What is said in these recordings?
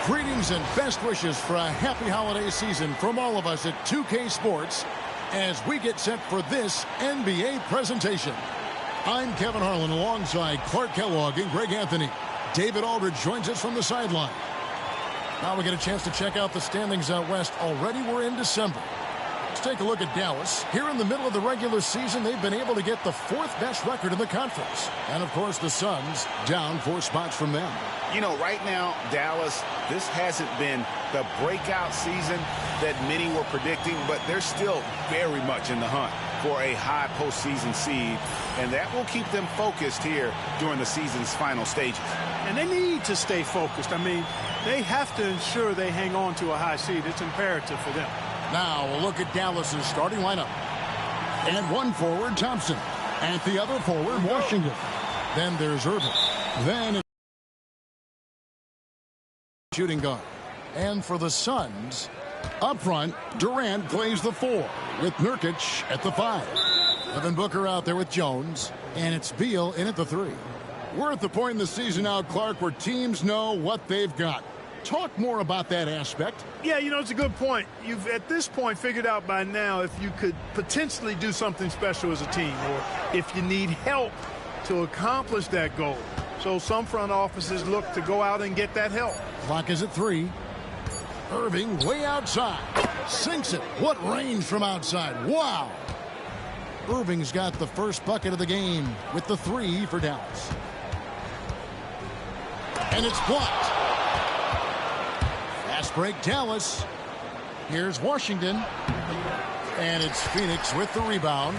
Greetings and best wishes for a happy holiday season from all of us at 2K Sports as we get set for this NBA presentation. I'm Kevin Harlan alongside Clark Kellogg and Greg Anthony. David Aldridge joins us from the sideline. Now we get a chance to check out the standings out west. Already we're in December. Let's take a look at Dallas. Here in the middle of the regular season, they've been able to get the 4th best record in the conference. And, of course, the Suns down 4 spots from them. You know, right now, Dallas, this hasn't been the breakout season that many were predicting, but they're still very much in the hunt for a high postseason seed, and that will keep them focused here during the season's final stages. And they need to stay focused. I mean, they have to ensure they hang on to a high seed. It's imperative for them. Now we'll look at Dallas's starting lineup. And one forward, Thompson. And the other forward, Washington. Then there's Irving. Then shooting guard. And for the Suns, up front, Durant plays the 4 with Nurkic at the 5. Devin Booker out there with Jones. And it's Beal in at the 3. We're at the point in the season now, Clark, where teams know what they've got. Talk more about that aspect. Yeah, you know, it's a good point. You've, at this point, figured out by now if you could potentially do something special as a team or if you need help to accomplish that goal. So some front offices look to go out and get that help. Clock is at 3. Irving way outside. Sinks it. What range from outside. Wow. Irving's got the first bucket of the game with the 3 for Dallas. And it's blocked. Fast break, Dallas. Here's Washington. And it's Phoenix with the rebound.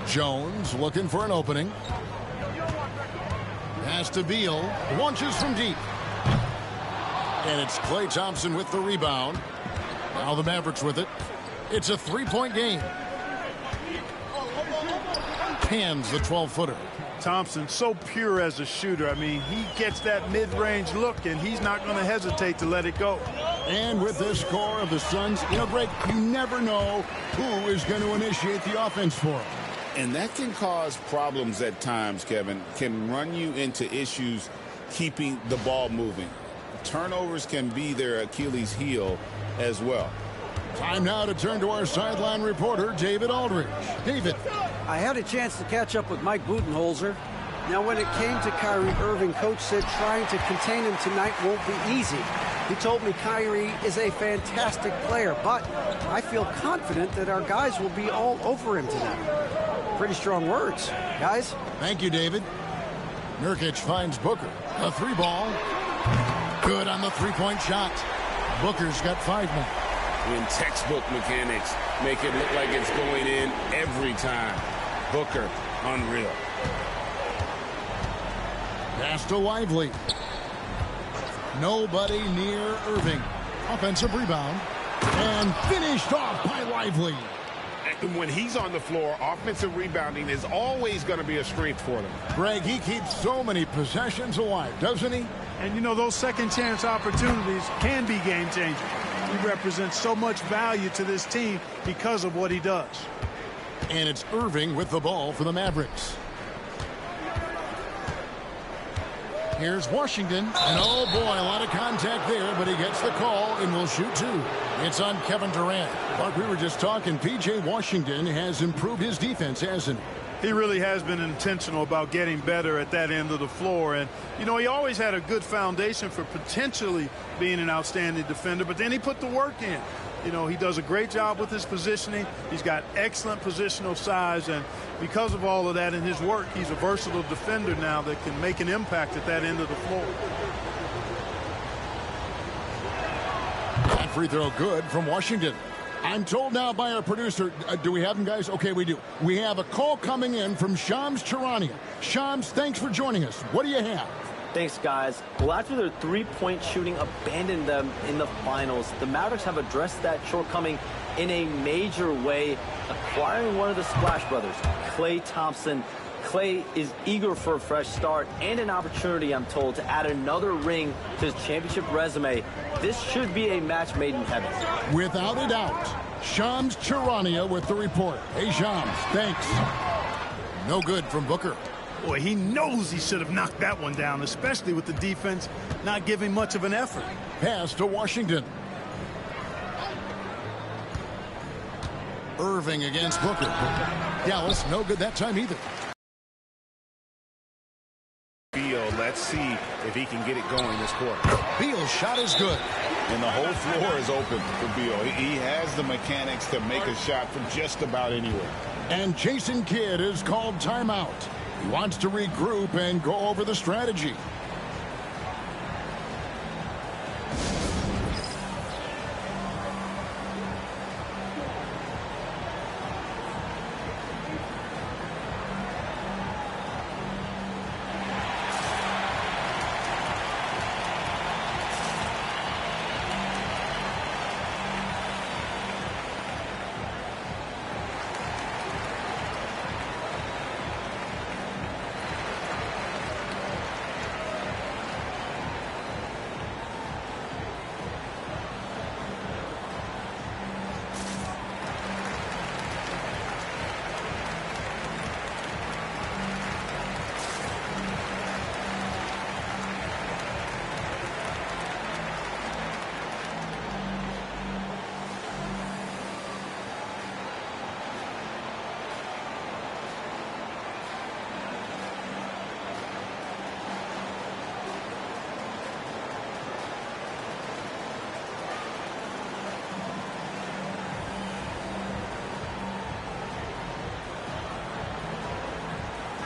Jones looking for an opening. Pass to Beal. Launches from deep. And it's Klay Thompson with the rebound. Now the Mavericks with it. It's a 3-point game. Hands the 12-footer. Thompson, so pure as a shooter. I mean, he gets that mid-range look, and he's not going to hesitate to let it go. And with this score of the Suns, you know, Greg, you never know who is going to initiate the offense for them. And that can cause problems at times, Kevin. Can run you into issues keeping the ball moving. Turnovers can be their Achilles heel as well. Time now to turn to our sideline reporter, David Aldridge. David. I had a chance to catch up with Mike Budenholzer. Now, when it came to Kyrie Irving, Coach said trying to contain him tonight won't be easy. He told me Kyrie is a fantastic player, but I feel confident that our guys will be all over him tonight. Pretty strong words, guys. Thank you, David. Nurkic finds Booker. A 3-ball. Good on the 3-point shot. Booker's got 5 now. When textbook mechanics make it look like it's going in every time. Booker, unreal. Pass to Lively. Nobody near Irving. Offensive rebound. And finished off by Lively. And when he's on the floor, offensive rebounding is always going to be a strength for them. Greg, he keeps so many possessions alive, doesn't he? And, you know, those second-chance opportunities can be game-changers. He represents so much value to this team because of what he does. And it's Irving with the ball for the Mavericks. Here's Washington. And oh boy, a lot of contact there, but he gets the call and will shoot 2. It's on Kevin Durant. But we were just talking, P.J. Washington has improved his defense, hasn't he? He really has been intentional about getting better at that end of the floor. And, you know, he always had a good foundation for potentially being an outstanding defender, but then he put the work in. You know, he does a great job with his positioning. He's got excellent positional size, and because of all of that in his work, he's a versatile defender now that can make an impact at that end of the floor. That free throw good from Washington. I'm told now by our producer, do we have him, guys? Okay, we do. We have a call coming in from Shams Charania. Shams, thanks for joining us. What do you have? Thanks, guys. Well, after their three-point shooting abandoned them in the finals, the Mavericks have addressed that shortcoming in a major way, acquiring one of the Splash Brothers, Klay Thompson. Clay is eager for a fresh start and an opportunity, I'm told, to add another ring to his championship resume. This should be a match made in heaven. Without a doubt. Shams Charania with the report. Hey, Shams, thanks. No good from Booker. Boy, he knows he should have knocked that one down, especially with the defense not giving much of an effort. Pass to Washington. Irving against Booker. Dallas, no good that time either. Beal, let's see if he can get it going this quarter. Beal's shot is good. And the whole floor is open for Beal. He has the mechanics to make a shot from just about anywhere. And Jason Kidd is called timeout. He wants to regroup and go over the strategy.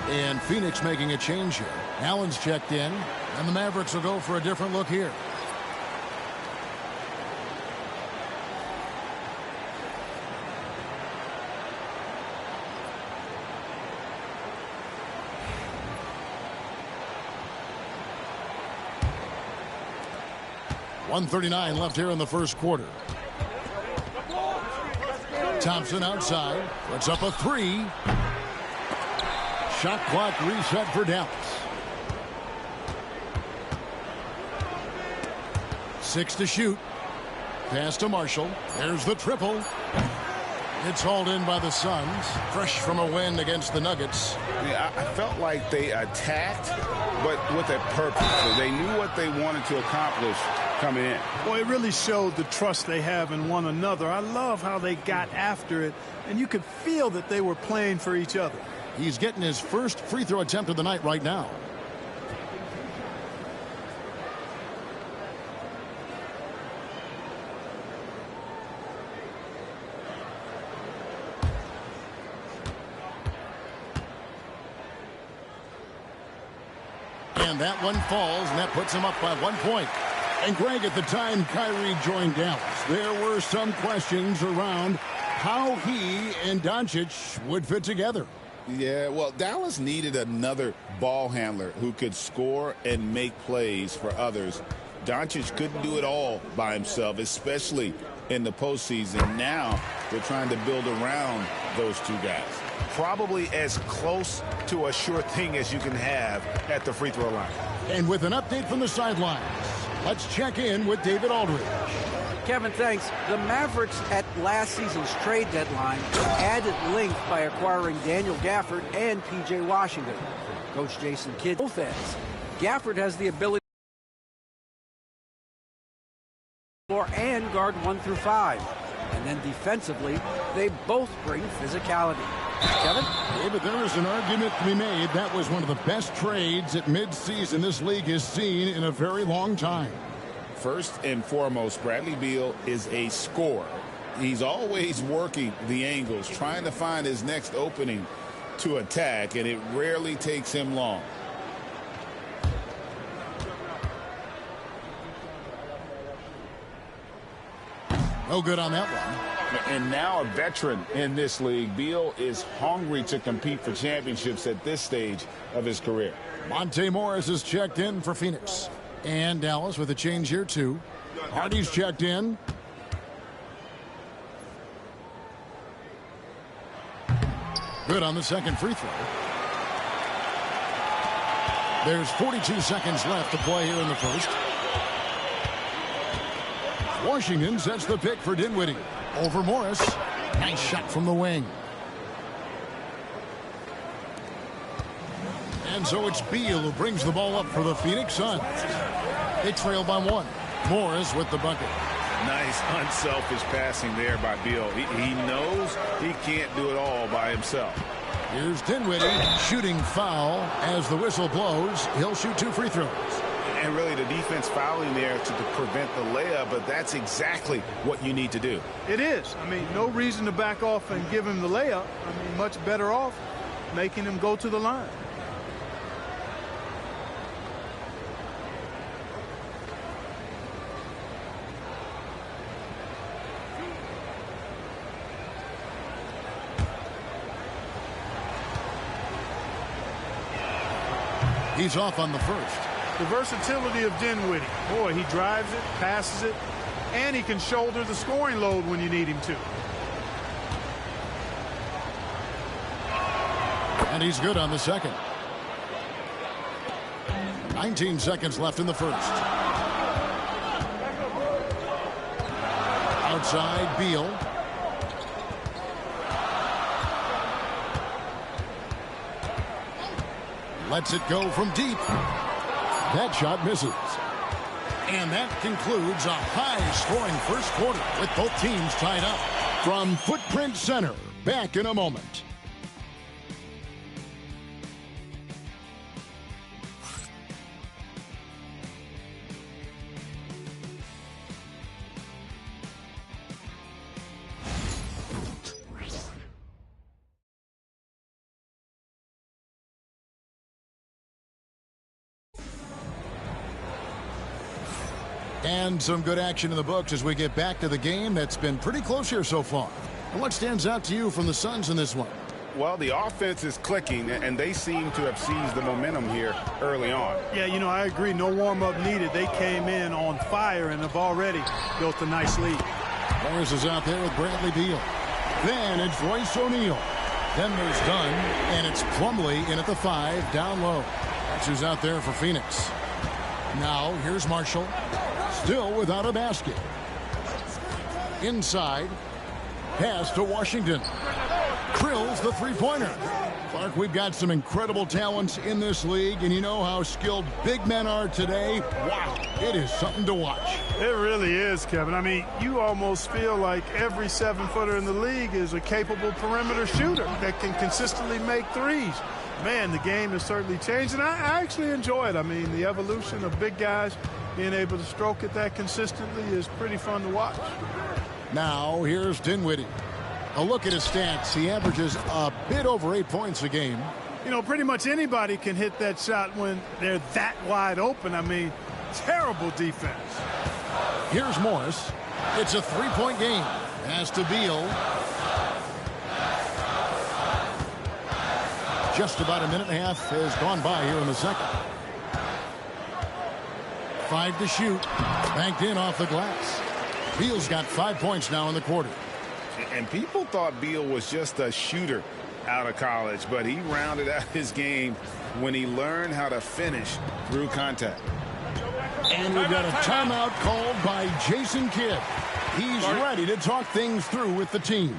And Phoenix making a change here. Allen's checked in, and the Mavericks will go for a different look here. .139 left here in the first quarter. Thompson outside, puts up a three. Shot clock reset for Dallas. 6 to shoot. Pass to Marshall. There's the triple. It's hauled in by the Suns. Fresh from a win against the Nuggets. Yeah, I felt like they attacked, but with a purpose. So they knew what they wanted to accomplish coming in. Boy, it really showed the trust they have in one another. I love how they got after it, and you could feel that they were playing for each other. He's getting his first free throw attempt of the night right now. And that one falls, and that puts him up by 1 point. And Greg, at the time Kyrie joined Dallas, there were some questions around how he and Doncic would fit together. Yeah, well, Dallas needed another ball handler who could score and make plays for others. Doncic couldn't do it all by himself, especially in the postseason. Now they're trying to build around those two guys. Probably as close to a sure thing as you can have at the free throw line. And with an update from the sidelines, let's check in with David Aldridge. Kevin, thanks. The Mavericks at last season's trade deadline added length by acquiring Daniel Gafford and P.J. Washington. Coach Jason Kidd, both ends. Gafford has the ability and guard 1 through 5. And then defensively, they both bring physicality. Kevin? David, there is an argument to be made. That was one of the best trades at midseason this league has seen in a very long time. First and foremost, Bradley Beal is a scorer. He's always working the angles, trying to find his next opening to attack, and it rarely takes him long. No good on that one. And now a veteran in this league, Beal is hungry to compete for championships at this stage of his career. Monte Morris is checked in for Phoenix. And Dallas with a change here, too. Hardy's checked in. Good on the second free throw. There's 42 seconds left to play here in the first. Washington sets the pick for Dinwiddie. Over Morris. Nice shot from the wing. And so it's Beal who brings the ball up for the Phoenix Suns. They trail by 1. Morris with the bucket. Nice unselfish passing there by Beal. He knows he can't do it all by himself. Here's Dinwiddie shooting foul as the whistle blows. He'll shoot 2 free throws. And really the defense fouling there to prevent the layup, but that's exactly what you need to do. It is. I mean, no reason to back off and give him the layup. I mean, much better off making him go to the line. He's off on the first. The versatility of Dinwiddie. Boy, he drives it, passes it, and he can shoulder the scoring load when you need him to. And he's good on the second. 19 seconds left in the first. Outside, Beal. Lets it go from deep. That shot misses. And that concludes a high-scoring first quarter with both teams tied up. From Footprint Center, back in a moment. And some good action in the books as we get back to the game that's been pretty close here so far. And what stands out to you from the Suns in this one? Well, the offense is clicking, and they seem to have seized the momentum here early on. Yeah, you know, I agree. No warm-up needed. They came in on fire and have already built a nice lead. Morris is out there with Bradley Beal. Then it's Royce O'Neal. Then there's Dunn, and it's Plumlee in at the 5, down low. That's who's out there for Phoenix. Now, here's Marshall. Still without a basket. Inside. Pass to Washington. Krill's the three-pointer. Clark, we've got some incredible talents in this league, and you know how skilled big men are today. Wow, it is something to watch. It really is, Kevin. I mean, you almost feel like every 7-footer in the league is a capable perimeter shooter that can consistently make threes. Man, the game has certainly changed, and I actually enjoy it. I mean, the evolution of big guys being able to stroke it that consistently is pretty fun to watch. Now, here's Dinwiddie. A look at his stats. He averages a bit over 8 points a game. You know, pretty much anybody can hit that shot when they're that wide open. I mean, terrible defense. Here's Morris. It's a three-point game. Pass to Beal. Just about a minute and a half has gone by here in the second. 5 to shoot. Banked in off the glass. Beal's got 5 points now in the quarter. And people thought Beal was just a shooter out of college, but he rounded out his game when he learned how to finish through contact. And we've got a timeout called by Jason Kidd. He's ready to talk things through with the team.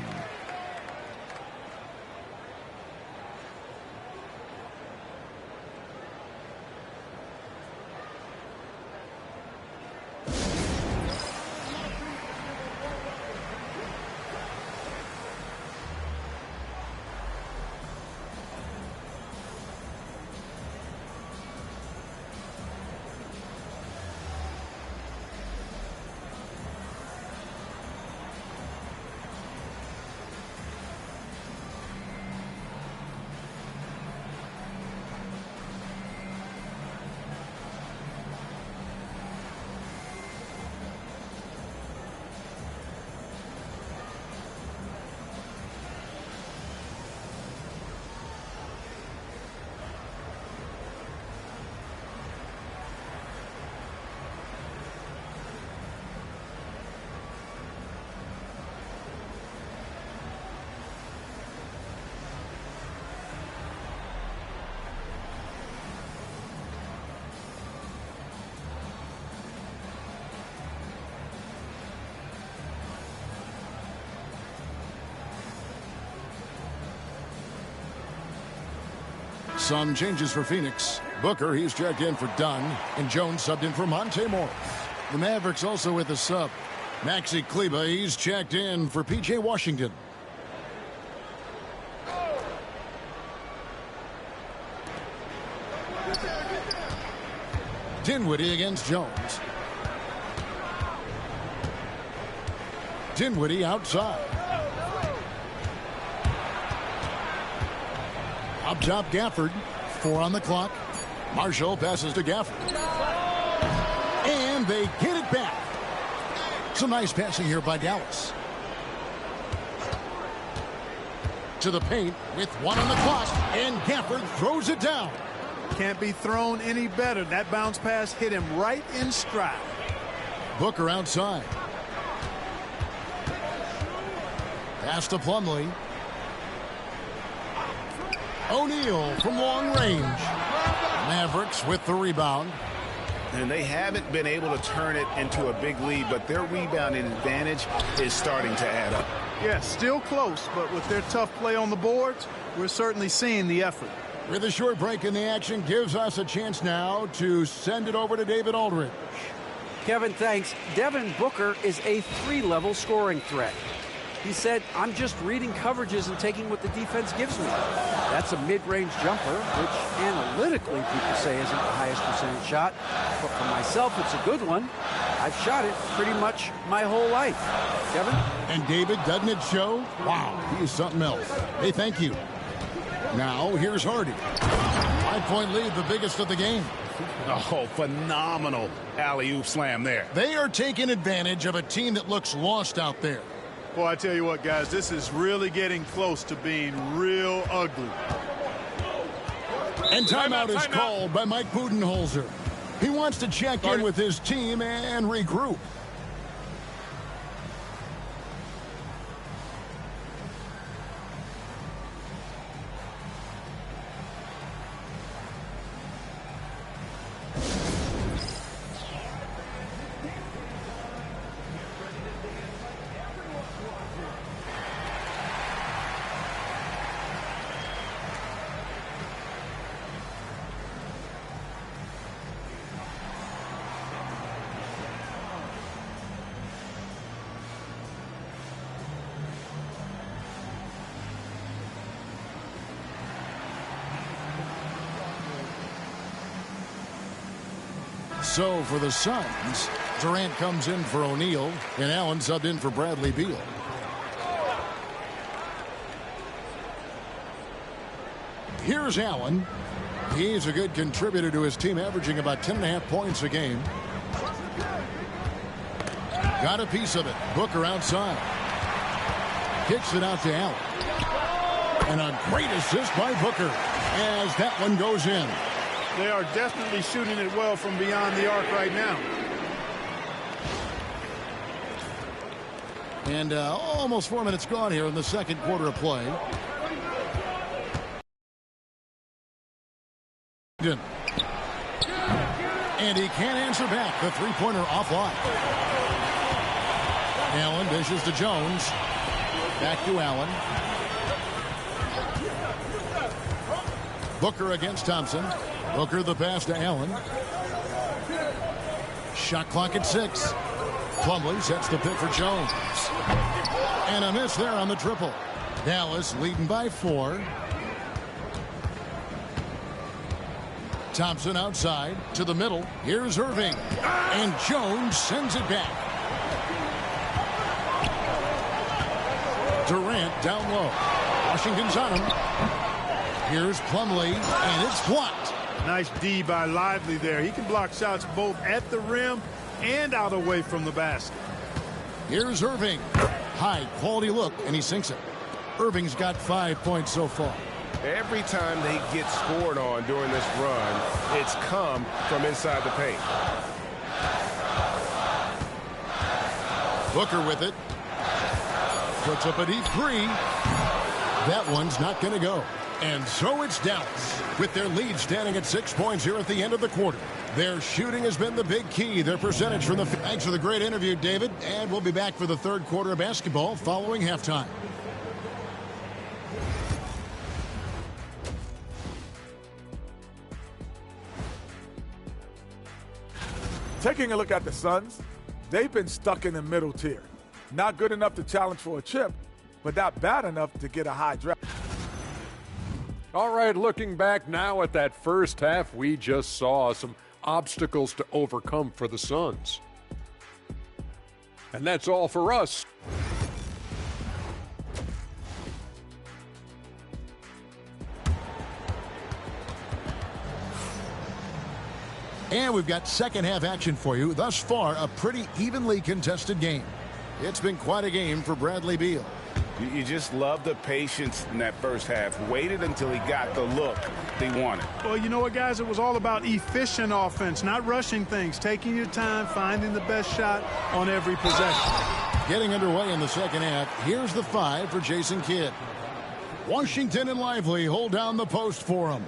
Some changes for Phoenix. Booker, he's checked in for Dunn, and Jones subbed in for Monte Morris. The Mavericks also with a sub. Maxi Kleber, he's checked in for P.J. Washington. Dinwiddie against Jones. Dinwiddie outside. Up top, Gafford. 4 on the clock. Marshall passes to Gafford. And they get it back. Some nice passing here by Dallas. To the paint with 1 on the clock. And Gafford throws it down. Can't be thrown any better. That bounce pass hit him right in stride. Booker outside. Pass to Plumlee. O'Neal from long range. Mavericks with the rebound. And they haven't been able to turn it into a big lead, but their rebounding advantage is starting to add up. Yeah, still close, but with their tough play on the boards, we're certainly seeing the effort. With a short break in the action, gives us a chance now to send it over to David Aldridge. Kevin, thanks. Devin Booker is a 3-level scoring threat. He said, I'm just reading coverages and taking what the defense gives me. That's a mid-range jumper, which analytically people say isn't the highest percentage shot. But for myself, it's a good one. I've shot it pretty much my whole life. Kevin? And David, doesn't it show? Wow, he is something else. Hey, thank you. Now, here's Hardy. 5-point lead, the biggest of the game. Oh, phenomenal alley-oop slam there. They are taking advantage of a team that looks lost out there. Boy, I tell you what, guys, this is really getting close to being real ugly. And timeout is called by Mike Budenholzer. He wants to check in with his team and regroup. So for the Suns, Durant comes in for O'Neal, and Allen subbed in for Bradley Beal. Here's Allen. He's a good contributor to his team, averaging about 10.5 points a game. Got a piece of it. Booker outside. Kicks it out to Allen. And a great assist by Booker as that one goes in. They are definitely shooting it well from beyond the arc right now. And almost 4 minutes gone here in the second quarter of play. And he can't answer back. The three-pointer offline. Allen dishes to Jones. Back to Allen. Booker against Thompson. Booker the pass to Allen. Shot clock at 6. Plumlee sets the pick for Jones. And a miss there on the triple. Dallas leading by 4. Thompson outside to the middle. Here's Irving. And Jones sends it back. Durant down low. Washington's on him. Here's Plumlee, and it's blocked. Nice D by Lively there. He can block shots both at the rim and out away from the basket. Here's Irving. High quality look, and he sinks it. Irving's got 5 points so far. Every time they get scored on during this run, it's come from inside the paint. Booker with it. Puts up a deep 3. That one's not going to go. And so it's Dallas, with their lead standing at 6 points here at the end of the quarter. Their shooting has been the big key. Their percentage from the... Thanks for the great interview, David. And we'll be back for the third quarter of basketball following halftime. Taking a look at the Suns, they've been stuck in the middle tier. Not good enough to challenge for a chip, but not bad enough to get a high draft. All right, looking back now at that first half, we just saw some obstacles to overcome for the Suns. And that's all for us. And we've got second half action for you. Thus far, a pretty evenly contested game. It's been quite a game for Bradley Beal. You just love the patience in that first half. Waited until he got the look he wanted. Well, you know what, guys? It was all about efficient offense, not rushing things, taking your time, finding the best shot on every possession. Getting underway in the second half. Here's the 5 for Jason Kidd. Washington and Lively hold down the post for him.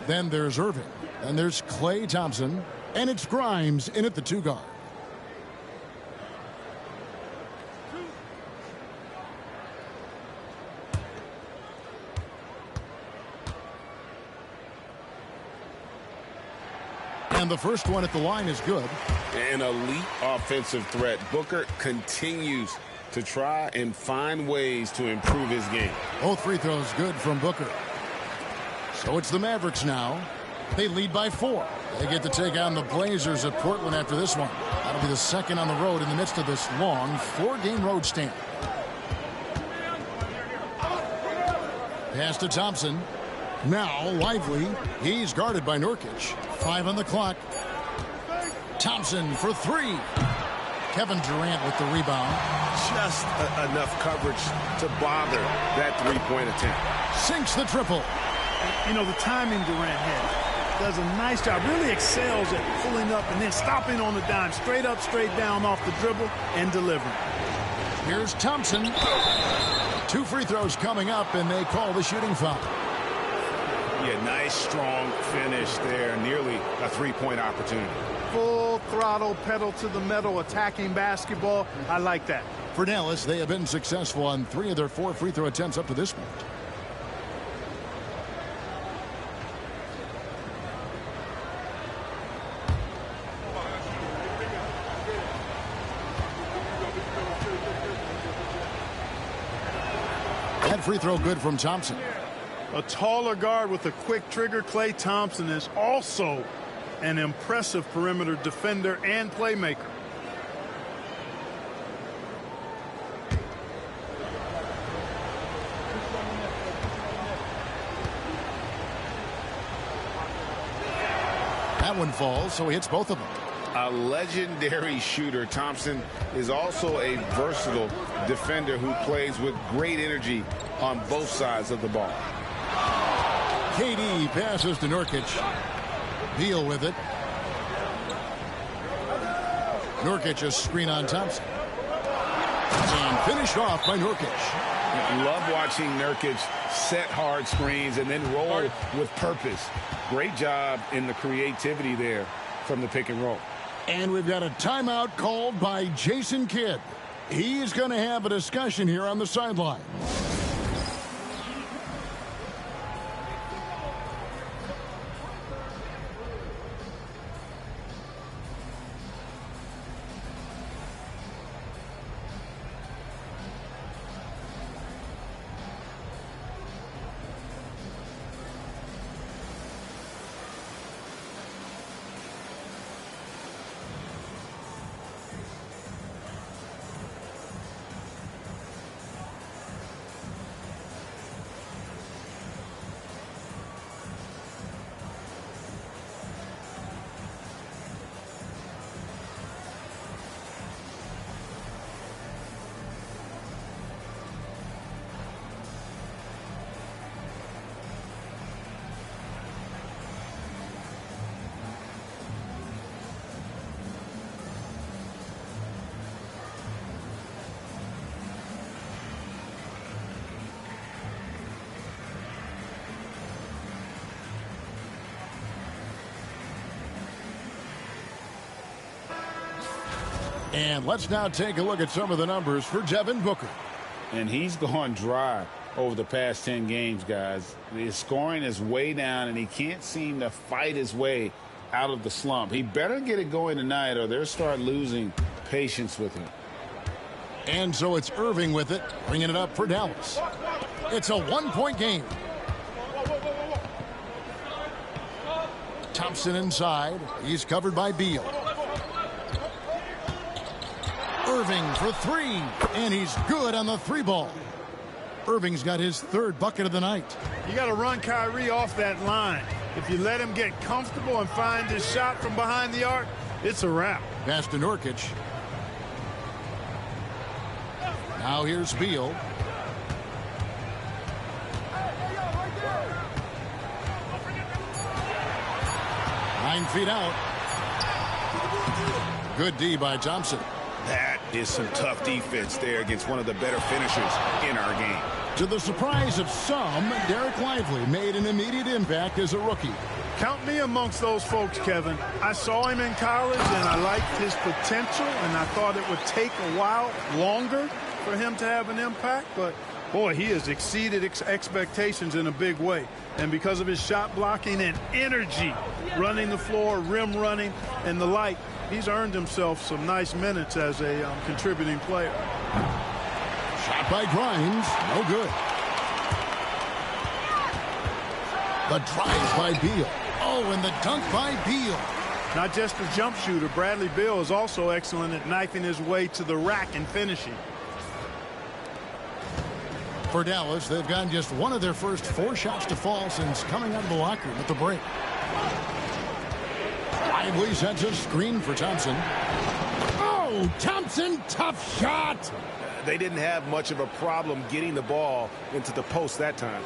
Then there's Irving. And there's Klay Thompson. And it's Grimes in at the 2 guard. And the first one at the line is good. An elite offensive threat. Booker continues to try and find ways to improve his game. Both free throws good from Booker. So it's the Mavericks now. They lead by 4. They get to take on the Blazers at Portland after this one. That'll be the second on the road in the midst of this long 4-game road stand. Pass to Thompson. Now Lively. He's guarded by Nurkic. 5 on the clock. Thompson for 3. Kevin Durant with the rebound. Just enough coverage to bother that three-point attempt. Sinks the triple. You know, the timing Durant had. Does a nice job, really excels at pulling up and then stopping on the dime, straight up, straight down off the dribble and delivering. Here's Thompson. 2 free throws coming up, and they call the shooting foul. Yeah, nice, strong finish there. Nearly a three-point opportunity. Full throttle, pedal to the metal, attacking basketball. I like that. For Dallas, they have been successful on 3 of their 4 free throw attempts up to this point. That free throw good from Thompson. A taller guard with a quick trigger. Klay Thompson is also an impressive perimeter defender and playmaker. That one falls, so he hits both of them. A legendary shooter, Thompson is also a versatile defender who plays with great energy on both sides of the ball. KD passes to Nurkic. Beal with it. Nurkic a screen on Thompson. And finished off by Nurkic. Love watching Nurkic set hard screens and then roll with purpose. Great job in the creativity there from the pick and roll. And we've got a timeout called by Jason Kidd. He's going to have a discussion here on the sideline. And let's now take a look at some of the numbers for Devin Booker. And he's gone dry over the past 10 games, guys. His scoring is way down, and he can't seem to fight his way out of the slump. He better get it going tonight or they'll start losing patience with him. And so it's Irving with it, bringing it up for Dallas. It's a 1-point game. Thompson inside. He's covered by Beal. Irving for three, and he's good on the three ball. Irving's got his third bucket of the night. You got to run Kyrie off that line. If you let him get comfortable and find his shot from behind the arc, it's a wrap. Pass to Nurkic. Now here's Beal. Nine feet out. Good D by Thompson. That is some tough defense there against one of the better finishers in our game. To the surprise of some, Derek Lively made an immediate impact as a rookie. Count me amongst those folks, Kevin. I saw him in college, and I liked his potential, and I thought it would take a while longer for him to have an impact. But, boy, he has exceeded expectations in a big way. And because of his shot blocking and energy, running the floor, rim running, and the like, he's earned himself some nice minutes as a contributing player. Shot by Grimes, no good. The drive by Beal. Oh, and the dunk by Beal. Not just a jump shooter, Bradley Beal is also excellent at knifing his way to the rack and finishing. For Dallas, they've gotten just one of their first 4 shots to fall since coming out of the locker room at the break. Lively sets a screen for Thompson. Oh, Thompson, tough shot. They didn't have much of a problem getting the ball into the post that time.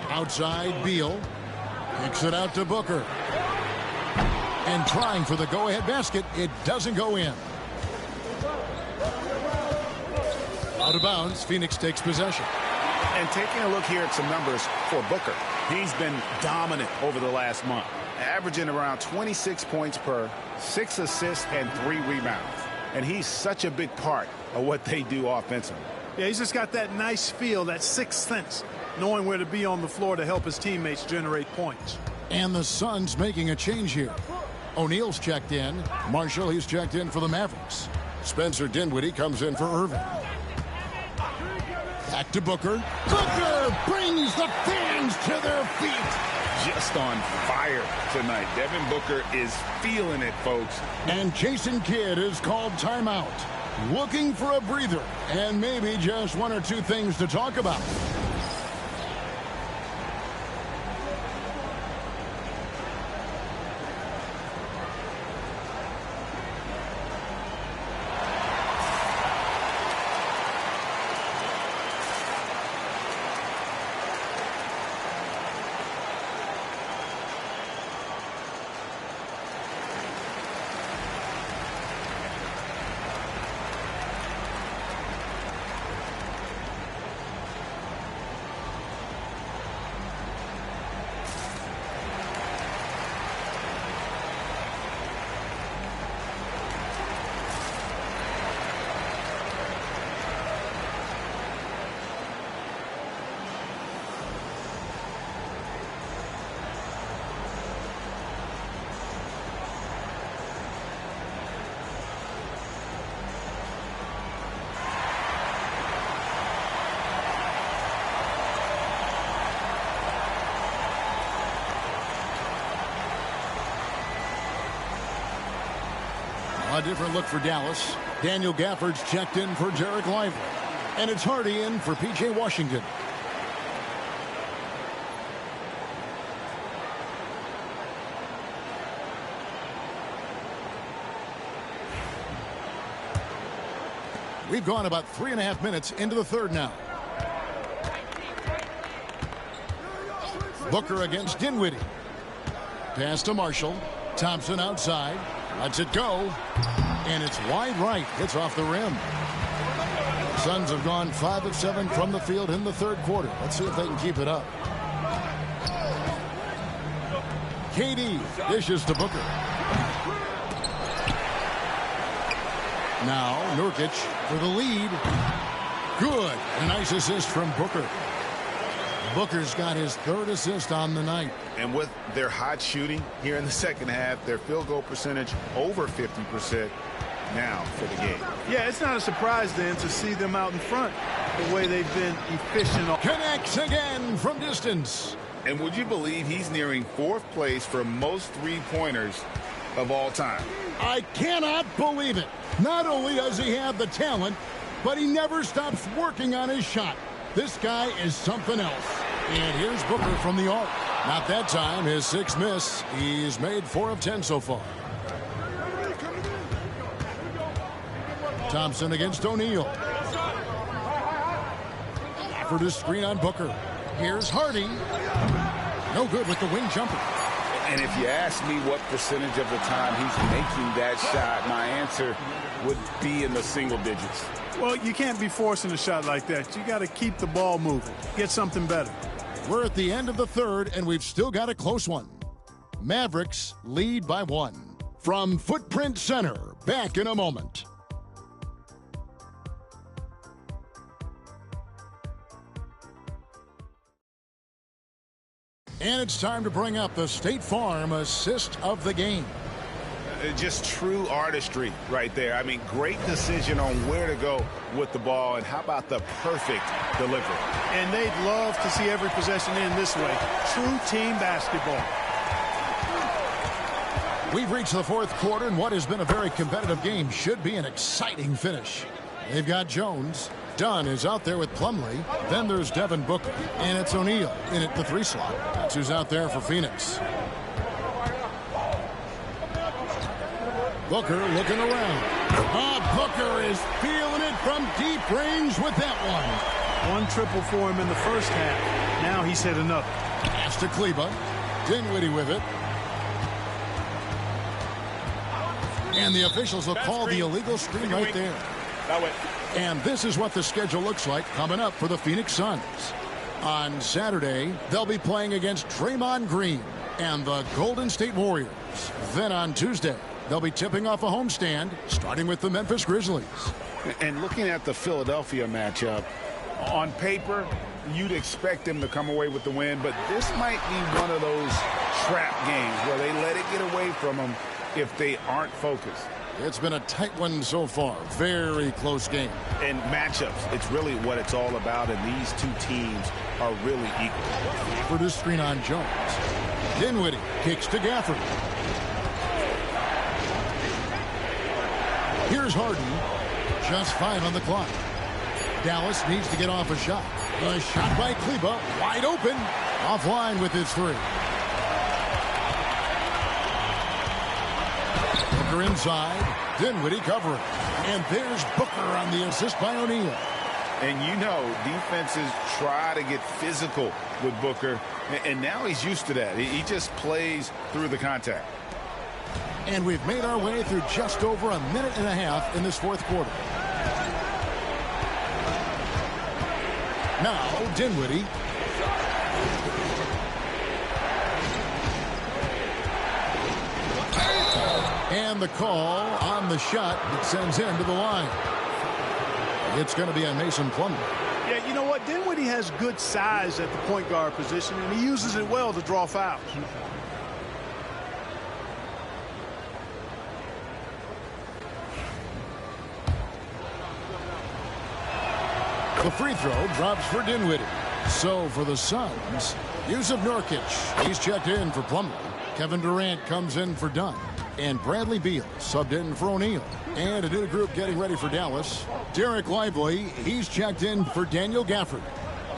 Outside, Beal kicks it out to Booker. And trying for the go-ahead basket, it doesn't go in. Out of bounds, Phoenix takes possession. And taking a look here at some numbers for Booker. He's been dominant over the last month, averaging around 26 points per, 6 assists, and 3 rebounds. And he's such a big part of what they do offensively. Yeah, he's just got that nice feel, that sixth sense, knowing where to be on the floor to help his teammates generate points. And the Suns making a change here. O'Neal's checked in. Marshall, he's checked in for the Mavericks. Spencer Dinwiddie comes in for Irving. Back to Booker. Booker brings the fans to their feet. Just on fire tonight. Devin Booker is feeling it, folks. And Jason Kidd is called timeout. Looking for a breather and maybe just 1 or 2 things to talk about. A different look for Dallas. Daniel Gafford's checked in for Derek Lively. And it's Hardy in for P.J. Washington. We've gone about 3.5 minutes into the third now. Booker against Dinwiddie. Pass to Marshall. Thompson outside. Lets it go. And it's wide right. Hits off the rim. Suns have gone 5 of 7 from the field in the third quarter. Let's see if they can keep it up. KD dishes to Booker. Now Nurkic for the lead. Good. A nice assist from Booker. Booker's got his third assist on the night. And with their hot shooting here in the second half, their field goal percentage over 50% now for the game. Yeah, it's not a surprise then to see them out in front the way they've been efficient. Connects again from distance. And would you believe he's nearing fourth place for most three-pointers of all time? I cannot believe it. Not only does he have the talent, but he never stops working on his shot. This guy is something else. And here's Booker from the arc. Not that time. His sixth miss. He's made 4 of 10 so far. Thompson against O'Neal. Offered a screen on Booker. Here's Hardy. No good with the wing jumper. And if you ask me what percentage of the time he's making that shot, my answer would be in the single digits. Well, you can't be forcing a shot like that. You got to keep the ball moving. Get something better. We're at the end of the third, and we've still got a close one. Mavericks lead by 1. From Footprint Center, back in a moment. And it's time to bring up the State Farm assist of the game. Just true artistry right there. I mean, great decision on where to go with the ball, and how about the perfect delivery? And they'd love to see every possession in this way. True team basketball. We've reached the fourth quarter, and what has been a very competitive game should be an exciting finish. They've got Jones. Dunn is out there with Plumlee. Then there's Devin Booker. And it's O'Neal in at the 3 slot. That's who's out there for Phoenix. Booker looking around. Booker is feeling it from deep range with that one. One triple for him in the first half. Now he's hit another. Pass to Kleba. Dinwiddie with it. And the officials will call the illegal screen right there. And this is what the schedule looks like coming up for the Phoenix Suns. On Saturday, they'll be playing against Draymond Green and the Golden State Warriors. Then on Tuesday, they'll be tipping off a homestand, starting with the Memphis Grizzlies. And looking at the Philadelphia matchup, on paper, you'd expect them to come away with the win, but this might be one of those trap games where they let it get away from them if they aren't focused. It's been a tight one so far. Very close game. And matchups, it's really what it's all about, and these two teams are really equal. For this screen on Jones. Dinwiddie kicks to Gafford. Here's Harden. Just 5 on the clock. Dallas needs to get off a shot. A shot by Kleba. Wide open. Offline with his 3. Booker inside. Dinwiddie covering. And there's Booker on the assist by O'Neal. And you know, defenses try to get physical with Booker, and now he's used to that. He just plays through the contact. And we've made our way through just over a minute and a half in this fourth quarter. Now, Dinwiddie. And the call on the shot that sends him to the line. It's going to be on Mason Plumlee. Yeah, you know what? Dinwiddie has good size at the point guard position, and he uses it well to draw fouls. The free throw drops for Dinwiddie. So for the Suns, Yusuf Nurkic. He's checked in for Plumlee. Kevin Durant comes in for Dunn. And Bradley Beal subbed in for O'Neal. And a new group getting ready for Dallas. Derek Lively, he's checked in for Daniel Gafford.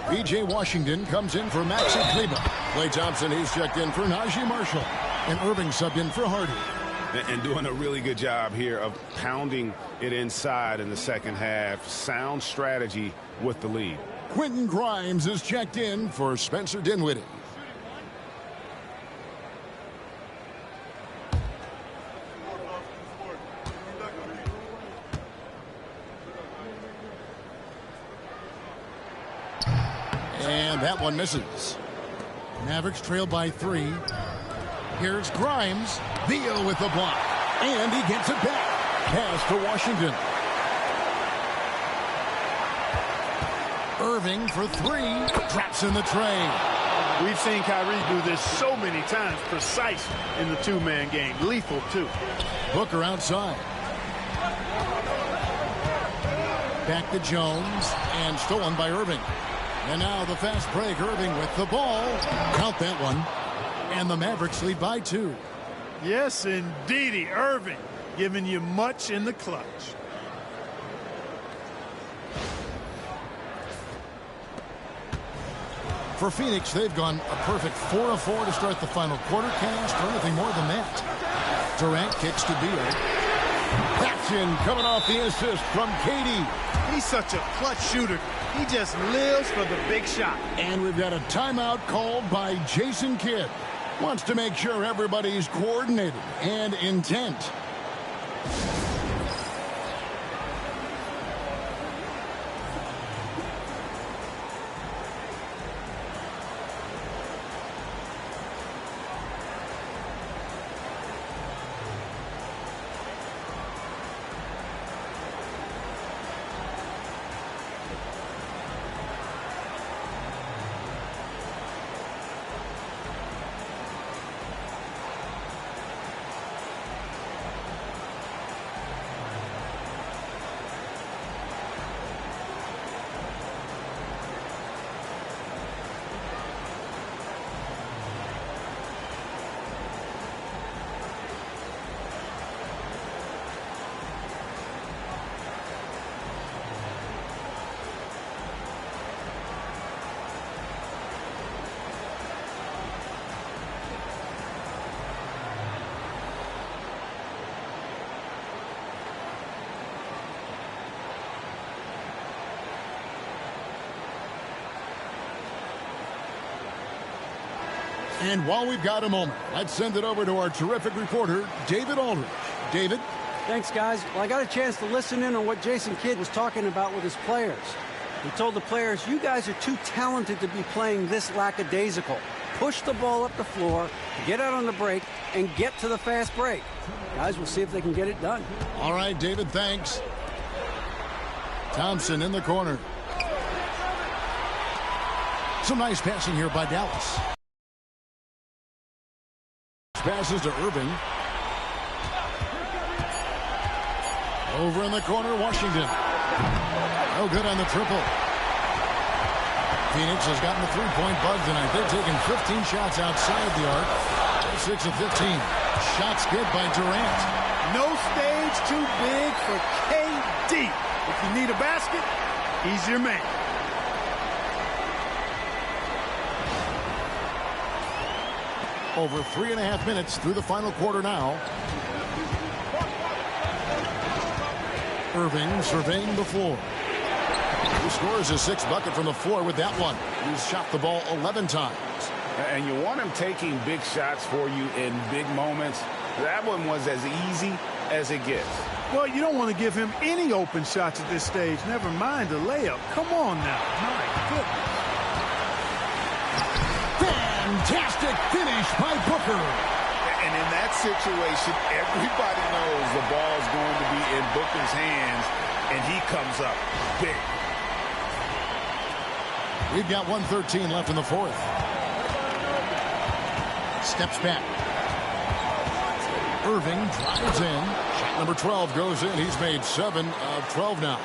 B.J. Washington comes in for Maxi Kleba. Klay Thompson, he's checked in for Najee Marshall. And Irving subbed in for Hardy. And doing a really good job here of pounding it inside in the second half. Sound strategy with the lead. Quentin Grimes is checked in for Spencer Dinwiddie. And that one misses. Mavericks trail by 3. Here's Grimes. Beal with the block. And he gets it back. Pass to Washington. Irving for three. Drops in the tray. We've seen Kyrie do this so many times. Precise in the two-man game. Lethal, too. Booker outside. Back to Jones. And stolen by Irving. And now the fast break. Irving with the ball. Count that one. And the Mavericks lead by 2. Yes, indeedy. Irving giving you much in the clutch. For Phoenix, they've gone a perfect 4 of 4 to start the final quarter. Can't ask for anything more than that. Durant kicks to Beal. That's in, coming off the assist from KD. He's such a clutch shooter. He just lives for the big shot. And we've got a timeout called by Jason Kidd. Wants to make sure everybody's coordinated and intent. And while we've got a moment, let's send it over to our terrific reporter, David Aldridge. David? Thanks, guys. Well, I got a chance to listen in on what Jason Kidd was talking about with his players. He told the players, you guys are too talented to be playing this lackadaisical. Push the ball up the floor, get out on the break, and get to the fast break. Guys, we'll see if they can get it done. All right, David, thanks. Thompson in the corner. Some nice passing here by Dallas. Passes to Irving. Over in the corner, Washington. No good on the triple. Phoenix has gotten the three-point bug tonight. They've taken 15 shots outside the arc. 6 of 15. Shots good by Durant. No stage too big for KD. If you need a basket, he's your man. Over 3.5 minutes through the final quarter now. Irving surveying the floor. He scores his 6th bucket from the floor with that one. He's shot the ball 11 times. And you want him taking big shots for you in big moments. That one was as easy as it gets. Well, you don't want to give him any open shots at this stage. Never mind a layup. Come on now. My goodness. Fantastic finish by Booker. And in that situation, everybody knows the ball's going to be in Booker's hands, and he comes up big. We've got 1:13 left in the fourth. Steps back. Irving drives in. Shot number 12 goes in. He's made 7 of 12 now.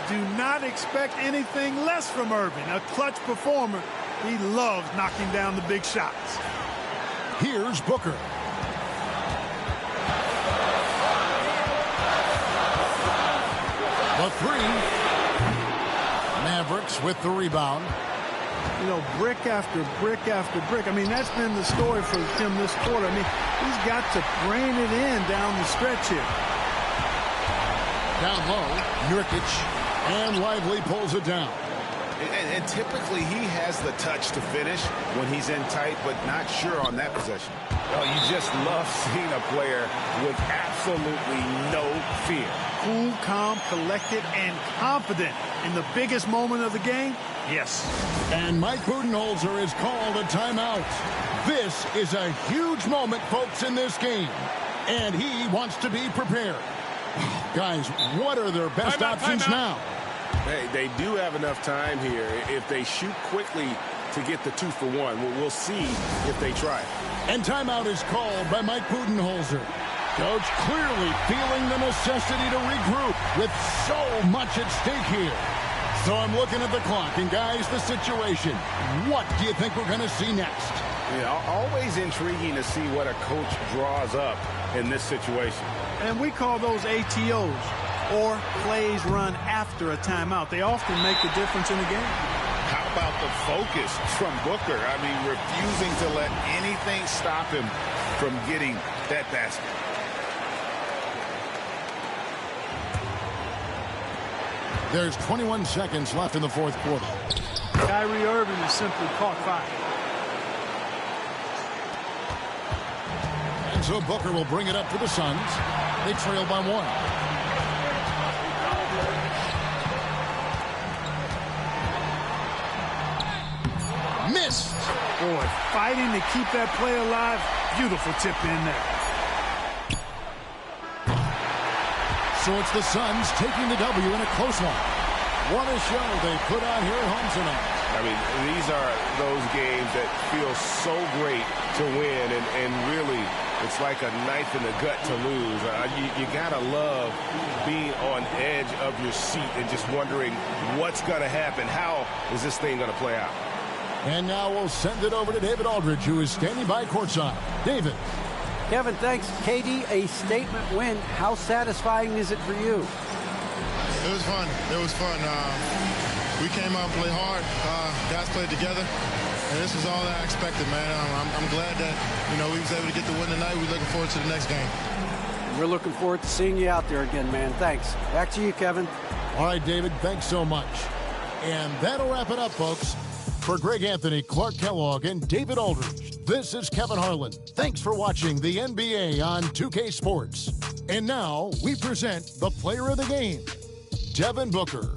Do not expect anything less from Irving. A clutch performer. He loves knocking down the big shots. Here's Booker. The three. Mavericks with the rebound. You know, brick after brick after brick. I mean, that's been the story for him this quarter. I mean, he's got to brain it in down the stretch here. Down low, Nurkic, and Lively pulls it down. And typically he has the touch to finish when he's in tight, but not sure on that possession. Oh, you just love seeing a player with absolutely no fear. Cool, calm, collected, and confident in the biggest moment of the game. Yes. And Mike Budenholzer has called a timeout. This is a huge moment, folks, in this game. And he wants to be prepared. Guys, what are their best options now? Hey, they do have enough time here. If they shoot quickly to get the 2 for 1, we'll see if they try it. And timeout is called by Mike Budenholzer. Coach clearly feeling the necessity to regroup with so much at stake here. So I'm looking at the clock, and guys, the situation. What do you think we're going to see next? Yeah, always intriguing to see what a coach draws up in this situation. And we call those ATOs, or plays run after a timeout. They often make the difference in the game. How about the focus from Booker? I mean, refusing to let anything stop him from getting that basket. There's 21 seconds left in the fourth quarter. Kyrie Irving is simply caught fire. And so Booker will bring it up for the Suns. They trail by 1. Missed. Boy, fighting to keep that play alive. Beautiful tip in there. So it's the Suns taking the W in a close one. What a show they put on here at home tonight. I mean, these are those games that feel so great to win, and really, it's like a knife in the gut to lose. You gotta love being on edge of your seat and just wondering what's gonna happen. How is this thing gonna play out? And now we'll send it over to David Aldridge, who is standing by courtside. David. Kevin, thanks. KD, a statement win. How satisfying is it for you? It was fun. It was fun. We came out and played hard. Guys played together. And this is all that I expected, man. I'm glad that, we was able to get the win tonight. We're looking forward to the next game. We're looking forward to seeing you out there again, man. Thanks. Back to you, Kevin. All right, David, thanks so much. And that'll wrap it up, folks. For Greg Anthony, Clark Kellogg, and David Aldridge, this is Kevin Harlan. Thanks for watching the NBA on 2K Sports. And now we present the player of the game, Devin Booker.